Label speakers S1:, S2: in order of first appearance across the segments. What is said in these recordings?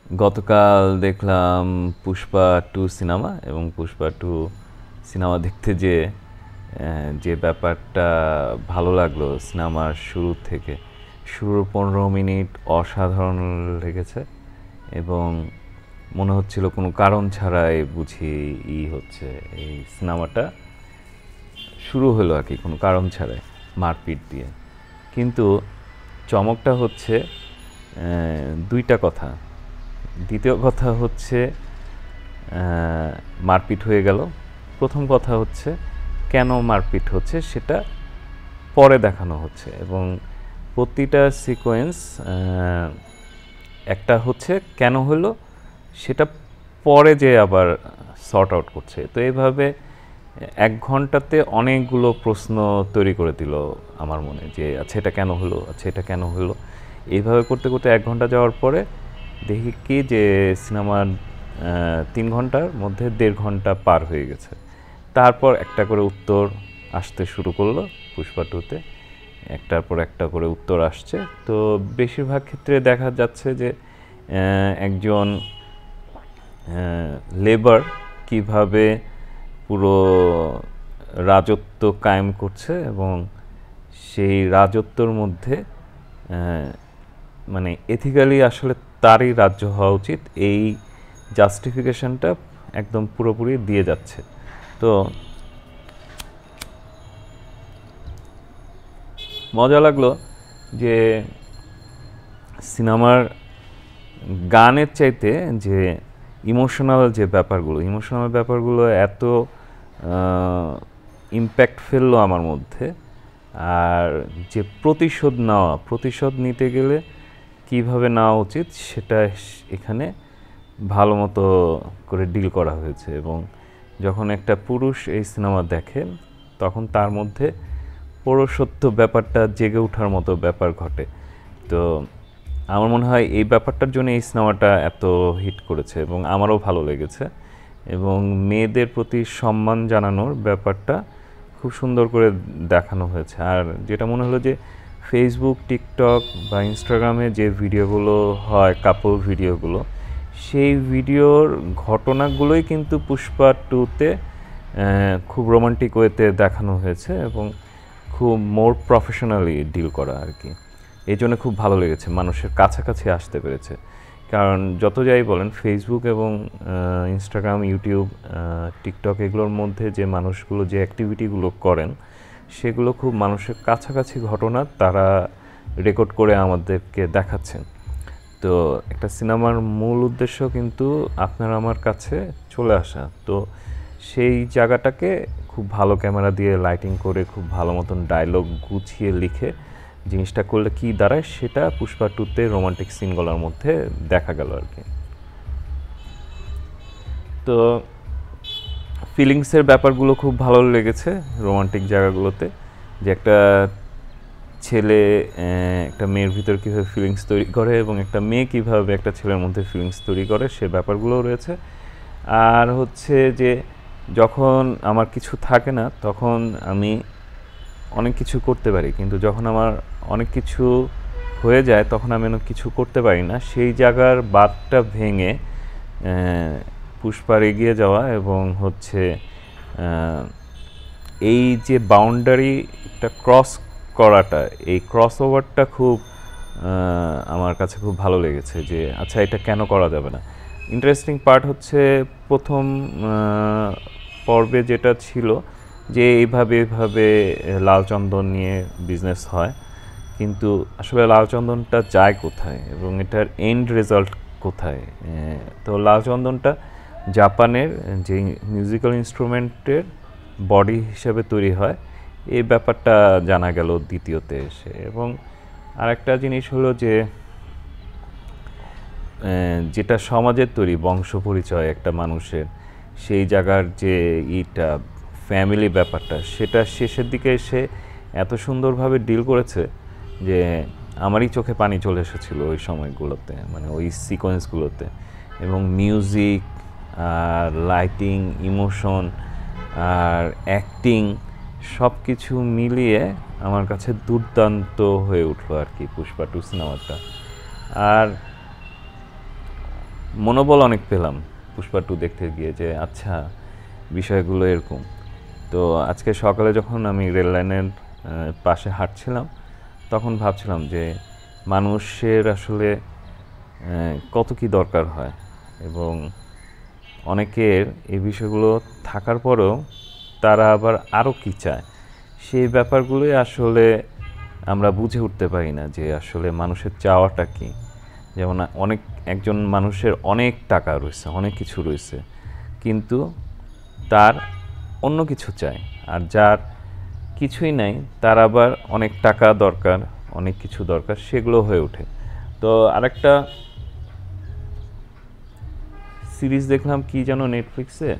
S1: গতকাল দেখলাম Pushpa two cinema এবং পুষ্পা টু সিনেমা দেখতে যে ব্যাপারটা ভালো লাগলো সিনেমার শুরু থেকে শুরুর 15 মিনিট অসাধারণ লেগেছে এবং মনে হচ্ছিল কোনো কারণ ছাড়াই বুঝি হচ্ছে এই সিনেমাটা শুরু হলো আর কি কোনো কারণ ছাড়াই মারপিট দিয়ে। কিন্তু চমকটা হচ্ছে দুইটা কথা। দ্বিতীয় কথা হচ্ছে মারপিট হয়ে গেল। প্রথম কথা হচ্ছে কেন মারপিট হচ্ছে সেটা পরে দেখানো হচ্ছে এবং প্রতিটা সিকোয়েন্স একটা হচ্ছে কেন হলো সেটা পরে যে আবার সর্ট আউট করছে। তো এইভাবে 1 ঘন্টাতে অনেকগুলো প্রশ্ন তৈরি করে দিল আমার মনে, যে আচ্ছা এটা কেন হলো, আচ্ছা এটা কেন হলো। এইভাবে করতে করতে 1 ঘন্টা যাওয়ার পরে দেখি কি যে সিনেমার 3 ঘন্টার মধ্যে 1.5 ঘন্টা পার হয়ে গেছে। তারপর একটা করে উত্তর আসতে শুরু করলো পুষ্পা টুতে, একটার পর একটা করে উত্তর আসছে। তো বেশিরভাগ ক্ষেত্রে দেখা যাচ্ছে যে একজন লেবার কিভাবে পুরো রাজত্ব কায়েম করছে এবং সেই রাজত্বর মধ্যে মানে এথিক্যালি আসলে তারই রাজ্য হওয়া উচিত, এই জাস্টিফিকেশনটা একদম পুরোপুরি দিয়ে যাচ্ছে। তো মজা লাগলো যে সিনেমার গানের চাইতে যে ইমোশনাল ব্যাপারগুলো এত ইম্প্যাক্ট ফেললো আমার মধ্যে। আর যে প্রতিশোধ নিতে গেলে কিভাবে নেওয়া উচিত সেটা এখানে ভালো মতো করে ডিল করা হয়েছে। এবং যখন একটা পুরুষ এই সিনেমা দেখেন তখন তার মধ্যে পৌরসত্ব ব্যাপারটা জেগে ওঠার মতো ব্যাপার ঘটে। তো আমার মনে হয় এই ব্যাপারটার জন্য এই সিনেমাটা এত হিট করেছে এবং আমারও ভালো লেগেছে। এবং মেয়েদের প্রতি সম্মান জানানোর ব্যাপারটা খুব সুন্দর করে দেখানো হয়েছে। আর যেটা মনে হলো যে ফেসবুক, টিকটক বা ইনস্টাগ্রামে যে ভিডিওগুলো হয়, কাপল ভিডিওগুলো, সেই ভিডিওর ঘটনাগুলোই কিন্তু পুষ্পা টুতে খুব রোমান্টিক ওয়েতে দেখানো হয়েছে এবং খুব মোর প্রফেশনালি ডিল করা আর কি। এই জন্য খুব ভালো লেগেছে, মানুষের কাছাকাছি আসতে পেরেছে। কারণ যত যাই বলেন ফেসবুক এবং ইনস্টাগ্রাম, ইউটিউব, টিকটক এগুলোর মধ্যে যে মানুষগুলো যে অ্যাক্টিভিটিগুলো করেন সেগুলো খুব মানুষের কাছাকাছি ঘটনা তারা রেকর্ড করে আমাদেরকে দেখাচ্ছেন। তো একটা সিনেমার মূল উদ্দেশ্য কিন্তু আপনার আমার কাছে চলে আসা। তো সেই জায়গাটাকে খুব ভালো ক্যামেরা দিয়ে লাইটিং করে খুব ভালো মতন ডায়লগ গুছিয়ে লিখে জিনিসটা করলে কি দাঁড়ায় সেটা পুষ্পা টুতে রোমান্টিক সিনগুলোর মধ্যে দেখা গেল আর কি। তো ফিলিংসের ব্যাপারগুলো খুব ভালো লেগেছে রোমান্টিক জায়গাগুলোতে, যে একটা ছেলে একটা মেয়ের ভিতর কীভাবে ফিলিংস তৈরি করে এবং একটা মেয়ে কীভাবে একটা ছেলের মধ্যে ফিলিংস তৈরি করে সে ব্যাপারগুলোও রয়েছে। আর হচ্ছে যে যখন আমার কিছু থাকে না তখন আমি অনেক কিছু করতে পারি, কিন্তু যখন আমার অনেক কিছু হয়ে যায় তখন আমি অনেক কিছু করতে পারি না। সেই জায়গার বাঁধটা ভেঙে পুষ্পার এগিয়ে যাওয়া এবং হচ্ছে এই যে বাউন্ডারিটা ক্রস করাটা, এই ক্রস ওভারটা খুব আমার কাছে খুব ভালো লেগেছে যে আচ্ছা এটা কেন করা যাবে না। ইন্টারেস্টিং পার্ট হচ্ছে প্রথম পর্বে যেটা ছিল যে এইভাবে লাল চন্দন নিয়ে বিজনেস হয়, কিন্তু আসলে লাল চন্দনটা যায় কোথায় এবং এটার এন্ড রেজাল্ট কোথায়। তো লাল চন্দনটা জাপানের যে মিউজিক্যাল ইনস্ট্রুমেন্টের বডি হিসেবে তৈরি হয়, এই ব্যাপারটা জানা গেল দ্বিতীয়তে এসে। এবং আরেকটা জিনিস হলো যে যেটা সমাজের তৈরি বংশ পরিচয় একটা মানুষের, সেই জায়গার যে ফ্যামিলি ব্যাপারটা সেটা শেষের দিকে এসে এত সুন্দরভাবে ডিল করেছে যে আমারই চোখে পানি চলে এসেছিল ওই সময়গুলোতে, মানে ওই সিকোয়েন্সগুলোতে। এবং মিউজিক আর লাইটিং, ইমোশন আর অ্যাক্টিং সব কিছু মিলিয়ে আমার কাছে দুর্দান্ত হয়ে উঠলো আর কি পুষ্পা টু সিনেমাটা। আর মনোবল অনেক পেলাম পুষ্পা 2 দেখতে গিয়ে, যে আচ্ছা বিষয়গুলো এরকম। তো আজকে সকালে যখন আমি রেল লাইনের পাশে হাঁটছিলাম, তখন ভাবছিলাম যে মানুষের আসলে কত কি দরকার হয়, এবং অনেকের এই বিষয়গুলো থাকার পরেও তারা আবার আরও কি চায়, সেই ব্যাপারগুলোই আসলে আমরা বুঝে উঠতে পারি না যে আসলে মানুষের চাওয়াটা কী। যেমন একজন মানুষের অনেক টাকা রয়েছে, অনেক কিছু রয়েছে, কিন্তু তার অন্য কিছু চাই। আর যার কিছুই নাই, তার আবার অনেক টাকা দরকার, অনেক কিছু দরকার, সেগুলো হয়ে ওঠে। তো আরেকটা সিরিজ দেখলাম কি যেন নেটফ্লিক্সে,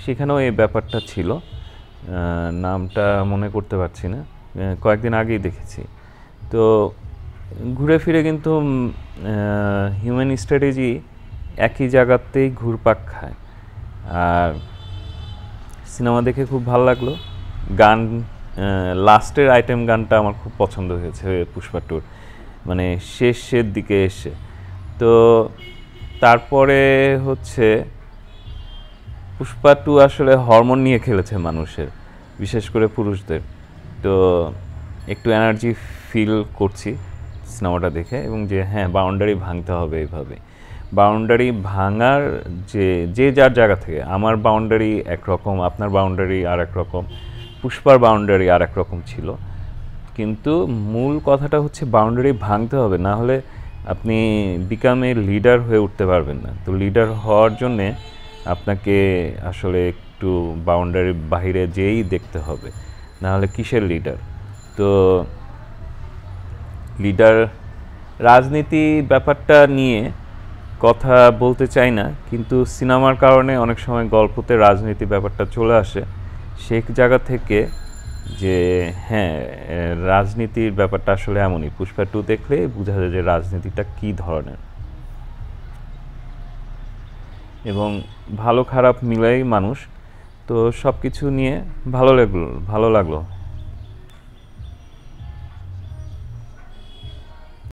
S1: সেখানেও এই ব্যাপারটা ছিল, নামটা মনে করতে পারছি না, কয়েকদিন আগেই দেখেছি। তো ঘুরে ফিরে কিন্তু হিউম্যান স্ট্র্যাটেজি একই জায়গাতেই ঘুরপাক খায়। আর সিনেমা দেখে খুব ভালো লাগলো। গান, লাস্টের আইটেম গানটা আমার খুব পছন্দ হয়েছে পুষ্পা 2-র, মানে শেষের দিকে এসে। তো তারপরে হচ্ছে পুষ্পা 2 আসলে হরমোন নিয়ে খেলেছে মানুষের, বিশেষ করে পুরুষদের। তো একটু এনার্জি ফিল করছি সিনেমাটা দেখে, এবং যে হ্যাঁ, বাউন্ডারি ভাঙতে হবে এইভাবে। বাউন্ডারি ভাঙার যে যে যার জায়গা থেকে, আমার বাউন্ডারি একরকম, আপনার বাউন্ডারি আর এক রকম, পুষ্পার বাউন্ডারি আর এক রকম ছিল। কিন্তু মূল কথাটা হচ্ছে বাউন্ডারি ভাঙতে হবে, না হলে আপনি বিকামে লিডার হয়ে উঠতে পারবেন না। তো লিডার হওয়ার জন্যে আপনাকে আসলে একটু বাউন্ডারির বাইরে যেয়েই দেখতে হবে, না হলে কিসের লিডার। তো লিডার, রাজনীতি ব্যাপারটা নিয়ে কথা বলতে চাই না, কিন্তু সিনেমার কারণে অনেক সময় গল্পতে রাজনীতি ব্যাপারটা চলে আসে। সেই জায়গা থেকে যে হ্যাঁ, রাজনীতির ব্যাপারটা আসলে এমনই, পুষ্পা 2 দেখলে বোঝা যায় যে রাজনীতিটা কী ধরনের। এবং ভালো খারাপ মিলাই মানুষ, তো সব কিছু নিয়ে ভালো লাগলো।